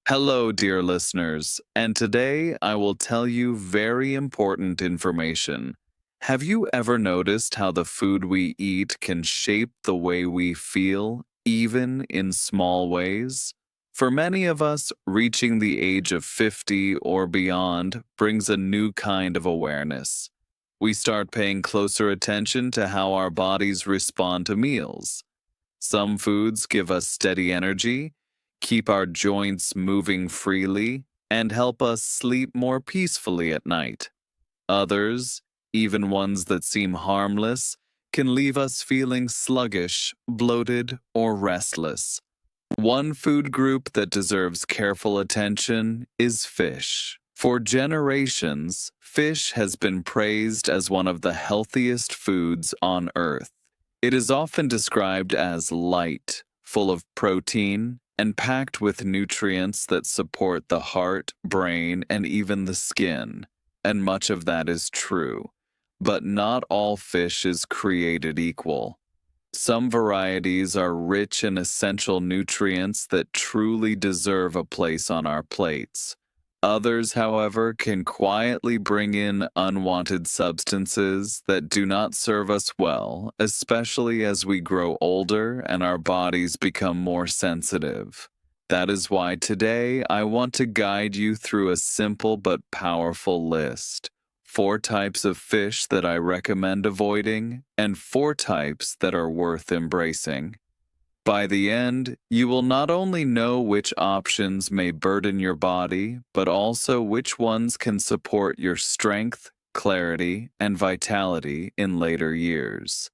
Hello, dear listeners, and today I will tell you very important information. Have you ever noticed how the food we eat can shape the way we feel, even in small ways? For many of us, reaching the age of 50 or beyond brings a new kind of awareness. We start paying closer attention to how our bodies respond to meals. Some foods give us steady energy, keep our joints moving freely, and help us sleep more peacefully at night. Others, even ones that seem harmless, can leave us feeling sluggish, bloated, or restless. One food group that deserves careful attention is fish. For generations, fish has been praised as one of the healthiest foods on earth. It is often described as light, full of protein, and packed with nutrients that support the heart, brain, and even the skin. And much of that is true. But not all fish is created equal. Some varieties are rich in essential nutrients that truly deserve a place on our plates. Others, however, can quietly bring in unwanted substances that do not serve us well, especially as we grow older and our bodies become more sensitive. That is why today I want to guide you through a simple but powerful list. 4 types of fish that I recommend avoiding, and 4 types that are worth embracing. By the end, you will not only know which options may burden your body, but also which ones can support your strength, clarity, and vitality in later years.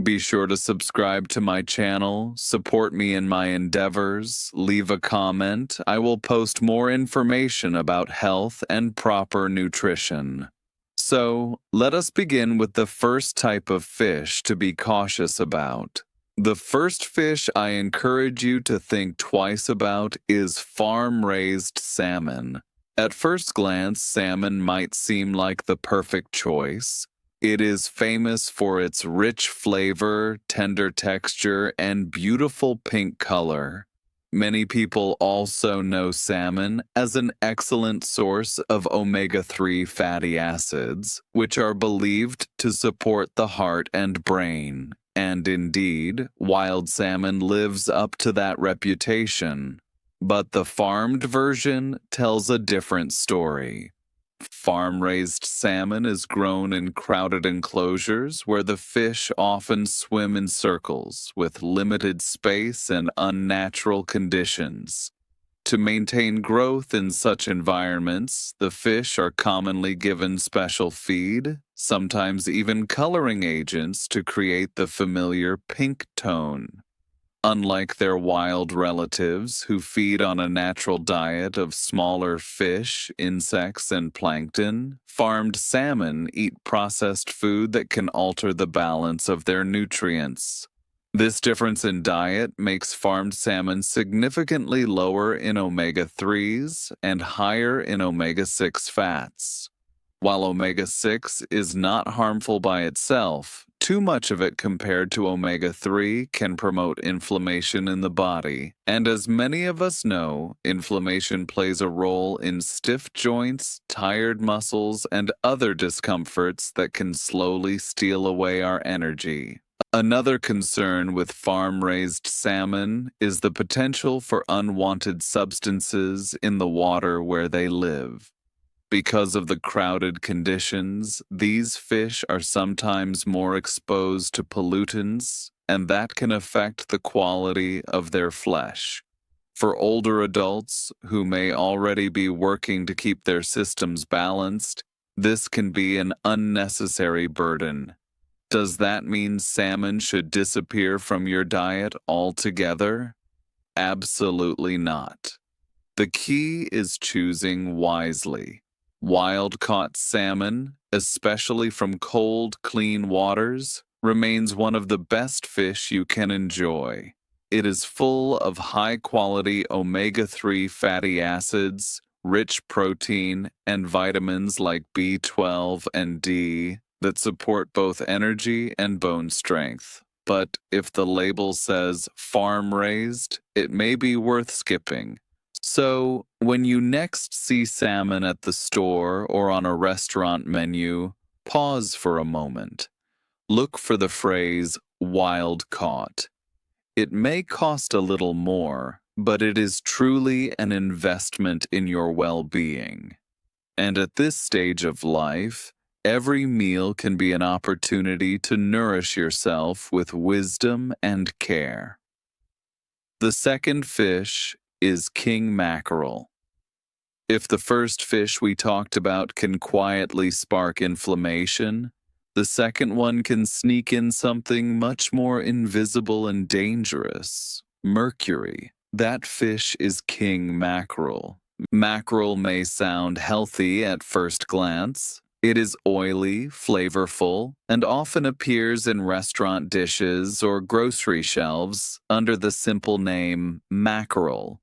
Be sure to subscribe to my channel, support me in my endeavors, leave a comment. I will post more information about health and proper nutrition. So, let us begin with the first type of fish to be cautious about. The first fish I encourage you to think twice about is farm-raised salmon. At first glance, salmon might seem like the perfect choice. It is famous for its rich flavor, tender texture, and beautiful pink color. Many people also know salmon as an excellent source of omega-3 fatty acids, which are believed to support the heart and brain. And indeed, wild salmon lives up to that reputation. But the farmed version tells a different story. Farm-raised salmon is grown in crowded enclosures where the fish often swim in circles with limited space and unnatural conditions. To maintain growth in such environments, the fish are commonly given special feed, sometimes even coloring agents to create the familiar pink tone. Unlike their wild relatives who feed on a natural diet of smaller fish, insects, and plankton, farmed salmon eat processed food that can alter the balance of their nutrients. This difference in diet makes farmed salmon significantly lower in omega-3s and higher in omega-6 fats. While omega-6 is not harmful by itself, too much of it compared to omega-3 can promote inflammation in the body. And as many of us know, inflammation plays a role in stiff joints, tired muscles, and other discomforts that can slowly steal away our energy. Another concern with farm-raised salmon is the potential for unwanted substances in the water where they live. Because of the crowded conditions, these fish are sometimes more exposed to pollutants, and that can affect the quality of their flesh. For older adults who may already be working to keep their systems balanced, this can be an unnecessary burden. Does that mean salmon should disappear from your diet altogether? Absolutely not. The key is choosing wisely. Wild-caught salmon, especially from cold, clean waters, remains one of the best fish you can enjoy. It is full of high-quality omega-3 fatty acids, rich protein, and vitamins like B12 and D that support both energy and bone strength. But if the label says farm-raised, it may be worth skipping. So, when you next see salmon at the store or on a restaurant menu, pause for a moment. Look for the phrase wild caught. It may cost a little more, but it is truly an investment in your well being. And at this stage of life, every meal can be an opportunity to nourish yourself with wisdom and care. The second fish is king mackerel. If the first fish we talked about can quietly spark inflammation, the second one can sneak in something much more invisible and dangerous: mercury. That fish is king mackerel. Mackerel may sound healthy at first glance. It is oily, flavorful, and often appears in restaurant dishes or grocery shelves under the simple name mackerel.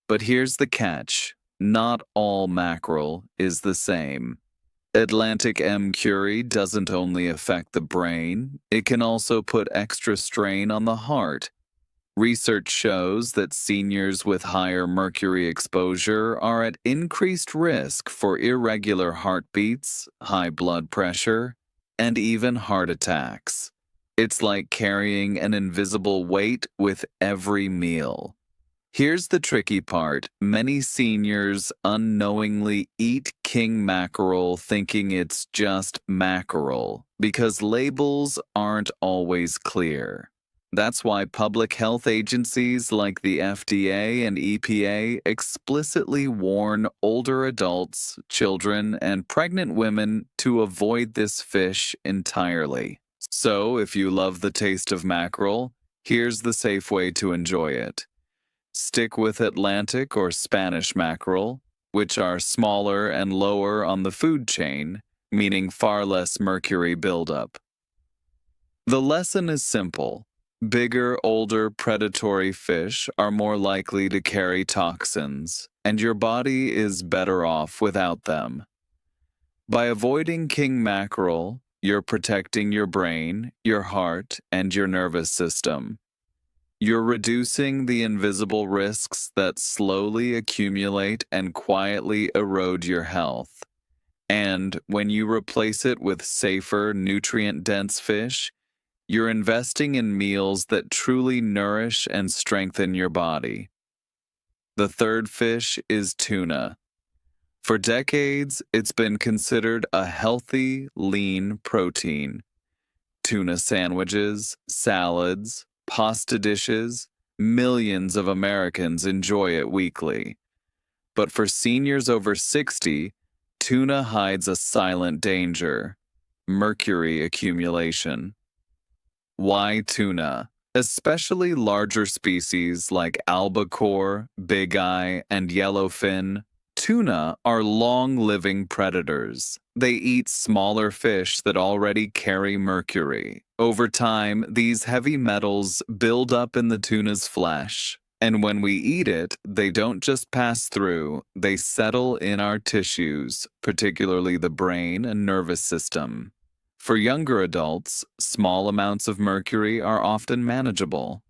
But here's the catch: not all mackerel is the same. Atlantic M. curie doesn't only affect the brain, it can also put extra strain on the heart. Research shows that seniors with higher mercury exposure are at increased risk for irregular heartbeats, high blood pressure, and even heart attacks. It's like carrying an invisible weight with every meal. Here's the tricky part: many seniors unknowingly eat king mackerel thinking it's just mackerel because labels aren't always clear. That's why public health agencies like the FDA and EPA explicitly warn older adults, children, and pregnant women to avoid this fish entirely. So, if you love the taste of mackerel, here's the safe way to enjoy it. Stick with Atlantic or Spanish mackerel, which are smaller and lower on the food chain, meaning far less mercury buildup. The lesson is simple. Bigger, older, predatory fish are more likely to carry toxins, and your body is better off without them. By avoiding king mackerel, you're protecting your brain, your heart, and your nervous system. You're reducing the invisible risks that slowly accumulate and quietly erode your health. And when you replace it with safer, nutrient-dense fish, you're investing in meals that truly nourish and strengthen your body. The third fish is tuna. For decades, it's been considered a healthy, lean protein. Tuna sandwiches, salads, pasta dishes, millions of Americans enjoy it weekly. But for seniors over 60, tuna hides a silent danger: mercury accumulation. Why tuna? Especially larger species like albacore, big eye, and yellowfin, tuna are long-living predators. They eat smaller fish that already carry mercury. Over time, these heavy metals build up in the tuna's flesh, and when we eat it, they don't just pass through, they settle in our tissues, particularly the brain and nervous system. For younger adults, small amounts of mercury are often manageable.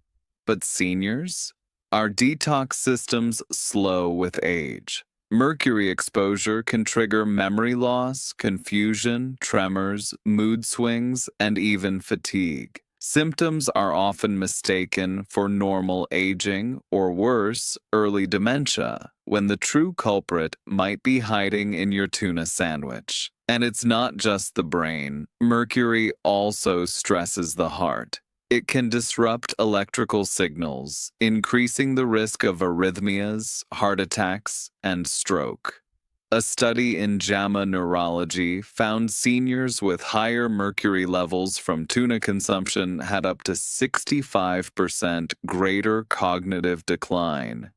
But seniors? Our detox systems slow with age. Mercury exposure can trigger memory loss, confusion, tremors, mood swings, and even fatigue. Symptoms are often mistaken for normal aging or worse, early dementia, when the true culprit might be hiding in your tuna sandwich. And it's not just the brain. Mercury also stresses the heart. It can disrupt electrical signals, increasing the risk of arrhythmias, heart attacks, and stroke. A study in JAMA Neurology found seniors with higher mercury levels from tuna consumption had up to 65% greater cognitive decline.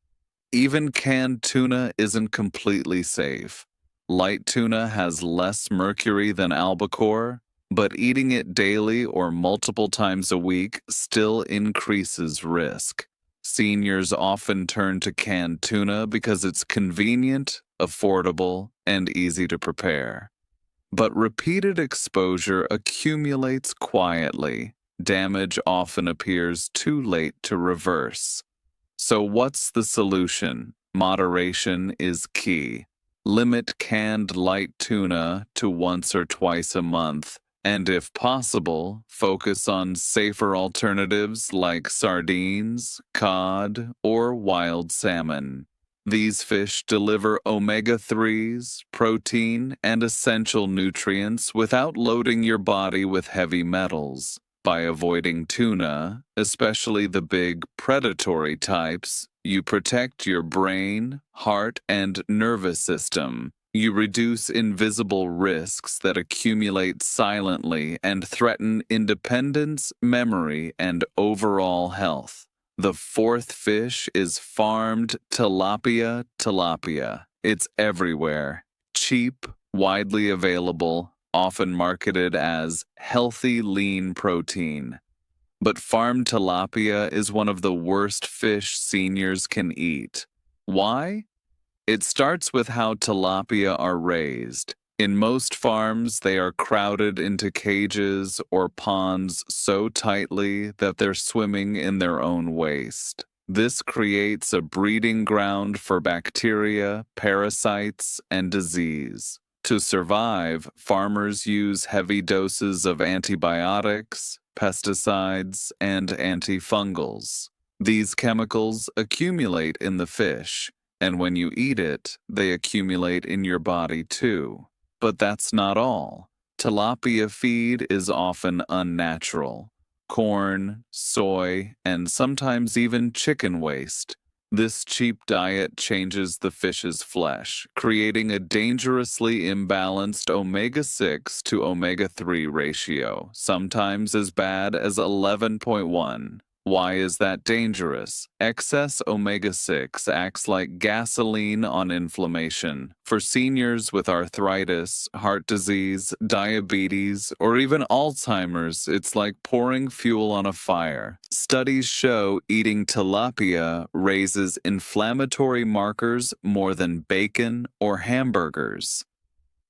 Even canned tuna isn't completely safe. Light tuna has less mercury than albacore, but eating it daily or multiple times a week still increases risk. Seniors often turn to canned tuna because it's convenient, affordable, and easy to prepare. But repeated exposure accumulates quietly. Damage often appears too late to reverse. So what's the solution? Moderation is key. Limit canned light tuna to once or twice a month, and if possible, focus on safer alternatives like sardines, cod, or wild salmon. These fish deliver omega-3s, protein, and essential nutrients without loading your body with heavy metals. By avoiding tuna, especially the big predatory types, you protect your brain, heart, and nervous system. You reduce invisible risks that accumulate silently and threaten independence, memory, and overall health. The fourth fish is farmed tilapia. It's everywhere. Cheap, widely available, often marketed as healthy lean protein. But farmed tilapia is one of the worst fish seniors can eat. Why? It starts with how tilapia are raised. In most farms, they are crowded into cages or ponds so tightly that they're swimming in their own waste. This creates a breeding ground for bacteria, parasites, and disease. To survive, farmers use heavy doses of antibiotics, pesticides, and antifungals. These chemicals accumulate in the fish, and when you eat it, they accumulate in your body too. But that's not all. Tilapia feed is often unnatural. Corn, soy, and sometimes even chicken waste. This cheap diet changes the fish's flesh, creating a dangerously imbalanced omega-6 to omega-3 ratio, sometimes as bad as 11.1. Why is that dangerous? Excess omega-6 acts like gasoline on inflammation. For seniors with arthritis, heart disease, diabetes, or even Alzheimer's, it's like pouring fuel on a fire. Studies show eating tilapia raises inflammatory markers more than bacon or hamburgers.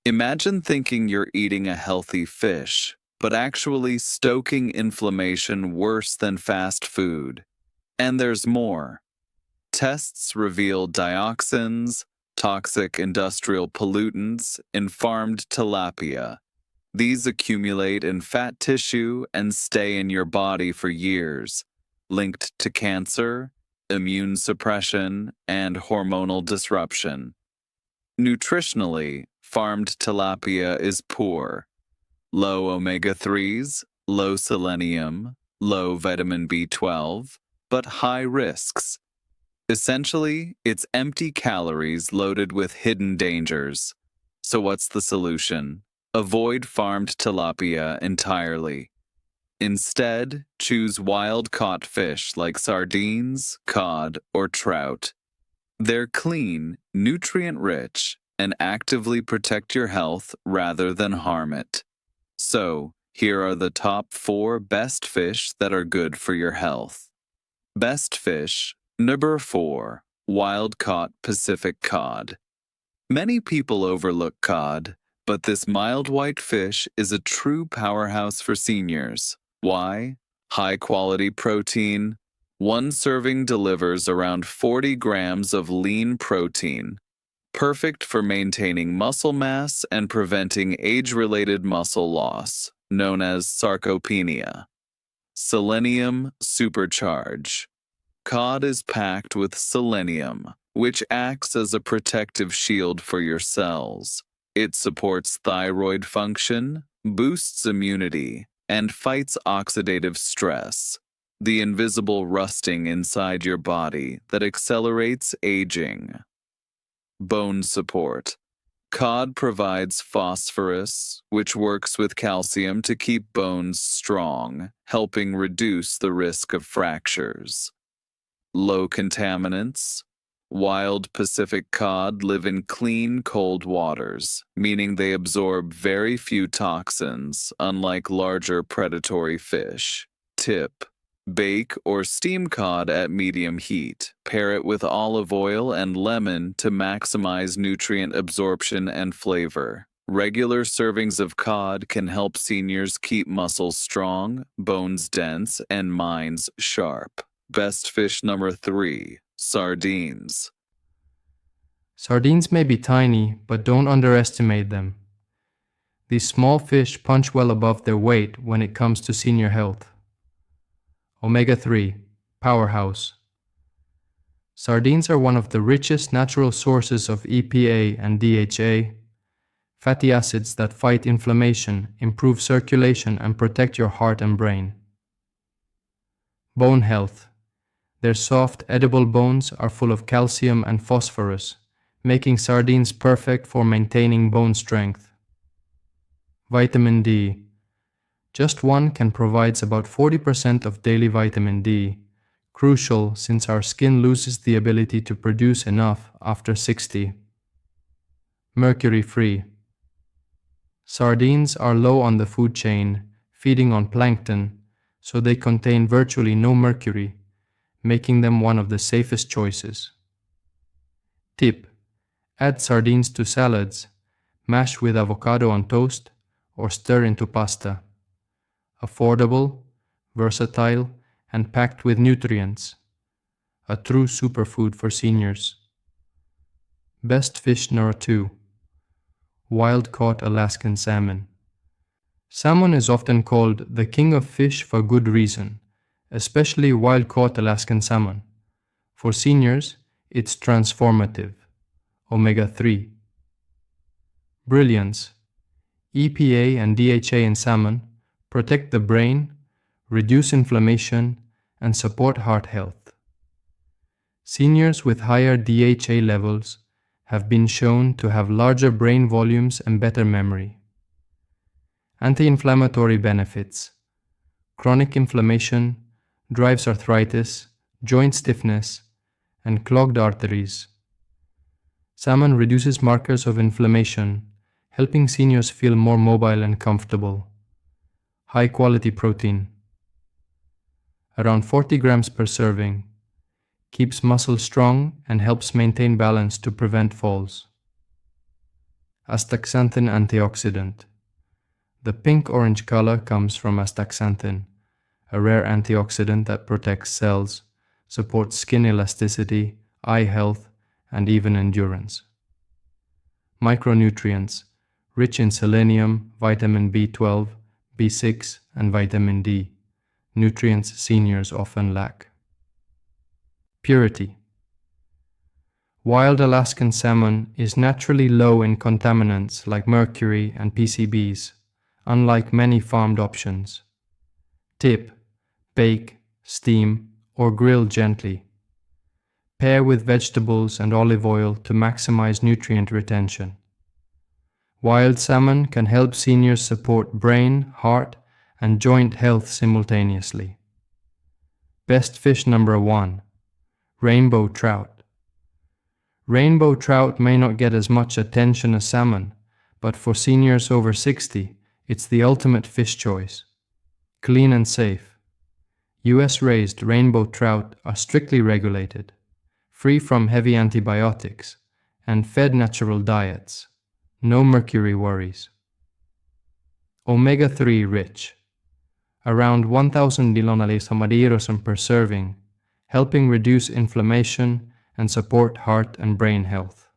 Imagine thinking you're eating a healthy fish, but actually stoking inflammation worse than fast food. And there's more. Tests reveal dioxins, toxic industrial pollutants, in farmed tilapia. These accumulate in fat tissue and stay in your body for years, linked to cancer, immune suppression, and hormonal disruption. Nutritionally, farmed tilapia is poor. Low omega-3s, low selenium, low vitamin B12, but high risks. Essentially, it's empty calories loaded with hidden dangers. So what's the solution? Avoid farmed tilapia entirely. Instead, choose wild-caught fish like sardines, cod, or trout. They're clean, nutrient-rich, and actively protect your health rather than harm it. So, here are the top 4 best fish that are good for your health. Best fish, number 4, wild-caught Pacific cod. Many people overlook cod, but this mild white fish is a true powerhouse for seniors. Why? High-quality protein. One serving delivers around 40 grams of lean protein, perfect for maintaining muscle mass and preventing age-related muscle loss, known as sarcopenia. Selenium supercharge. Cod is packed with selenium, which acts as a protective shield for your cells. It supports thyroid function, boosts immunity, and fights oxidative stress, the invisible rusting inside your body that accelerates aging. Bone support. Cod provides phosphorus, which works with calcium to keep bones strong, helping reduce the risk of fractures. Low contaminants. Wild Pacific cod live in clean, cold waters, meaning they absorb very few toxins, unlike larger predatory fish. Tip: bake or steam cod at medium heat. Pair it with olive oil and lemon to maximize nutrient absorption and flavor. Regular servings of cod can help seniors keep muscles strong, bones dense, and minds sharp. Best fish number 3, sardines. Sardines may be tiny, but don't underestimate them. These small fish punch well above their weight when it comes to senior health. Omega-3, powerhouse. Sardines are one of the richest natural sources of EPA and DHA, fatty acids that fight inflammation, improve circulation, and protect your heart and brain. Bone health. Their soft, edible bones are full of calcium and phosphorus, making sardines perfect for maintaining bone strength. Vitamin D. Just one can provide about 40% of daily vitamin D, crucial since our skin loses the ability to produce enough after 60. Mercury-free. Sardines are low on the food chain, feeding on plankton, so they contain virtually no mercury, making them one of the safest choices. Tip: add sardines to salads, mash with avocado on toast, or stir into pasta. Affordable, versatile, and packed with nutrients. A true superfood for seniors. Best fish number 2. Wild-caught Alaskan salmon. Salmon is often called the king of fish for good reason, especially wild-caught Alaskan salmon. For seniors, it's transformative. Omega-3. Brilliance. EPA and DHA in salmon protect the brain, reduce inflammation, and support heart health. Seniors with higher DHA levels have been shown to have larger brain volumes and better memory. Anti-inflammatory benefits. Chronic inflammation drives arthritis, joint stiffness, and clogged arteries. Salmon reduces markers of inflammation, helping seniors feel more mobile and comfortable. High-quality protein. Around 40 grams per serving. Keeps muscle strong and helps maintain balance to prevent falls. Astaxanthin antioxidant. The pink-orange color comes from astaxanthin, a rare antioxidant that protects cells, supports skin elasticity, eye health, and even endurance. Micronutrients, rich in selenium, vitamin B12, B6, and vitamin D, nutrients seniors often lack. Purity. Wild Alaskan salmon is naturally low in contaminants like mercury and PCBs, unlike many farmed options. Tip: bake, steam, or grill gently. Pair with vegetables and olive oil to maximize nutrient retention. Wild salmon can help seniors support brain, heart, and joint health simultaneously. Best fish number 1. Rainbow trout. Rainbow trout may not get as much attention as salmon, but for seniors over 60, it's the ultimate fish choice. Clean and safe. US-raised rainbow trout are strictly regulated, free from heavy antibiotics, and fed natural diets. No mercury worries. Omega-3 rich. Around 1,000 kilonales per serving, helping reduce inflammation and support heart and brain health.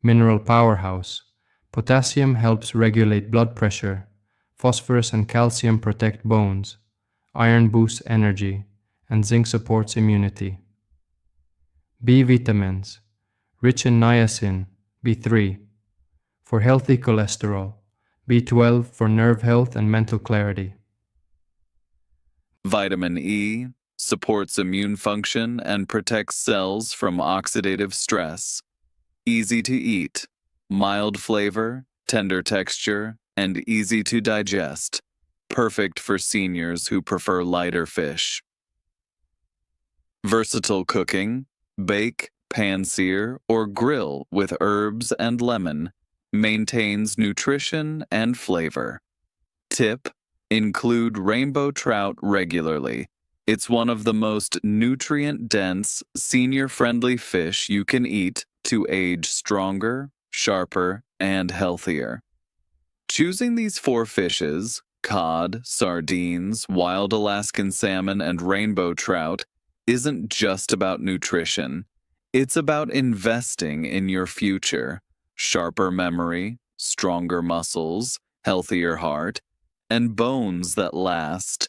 Mineral powerhouse. Potassium helps regulate blood pressure, phosphorus and calcium protect bones, iron boosts energy, and zinc supports immunity. B vitamins, rich in niacin, B3, for healthy cholesterol, B12 for nerve health and mental clarity. Vitamin E supports immune function and protects cells from oxidative stress. Easy to eat, mild flavor, tender texture, and easy to digest. Perfect for seniors who prefer lighter fish. Versatile cooking, bake, pan-sear, or grill with herbs and lemon. Maintains nutrition and flavor. Tip: include rainbow trout regularly. It's one of the most nutrient-dense, senior-friendly fish you can eat to age stronger, sharper, and healthier. Choosing these 4 fishes, cod, sardines, wild Alaskan salmon, and rainbow trout, isn't just about nutrition. It's about investing in your future: sharper memory, stronger muscles, healthier heart, and bones that last.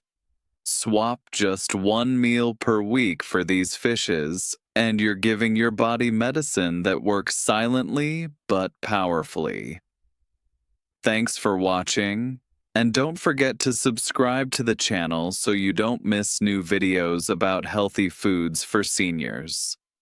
Swap just one meal per week for these fishes, and you're giving your body medicine that works silently but powerfully. Thanks for watching, and don't forget to subscribe to the channel so you don't miss new videos about healthy foods for seniors.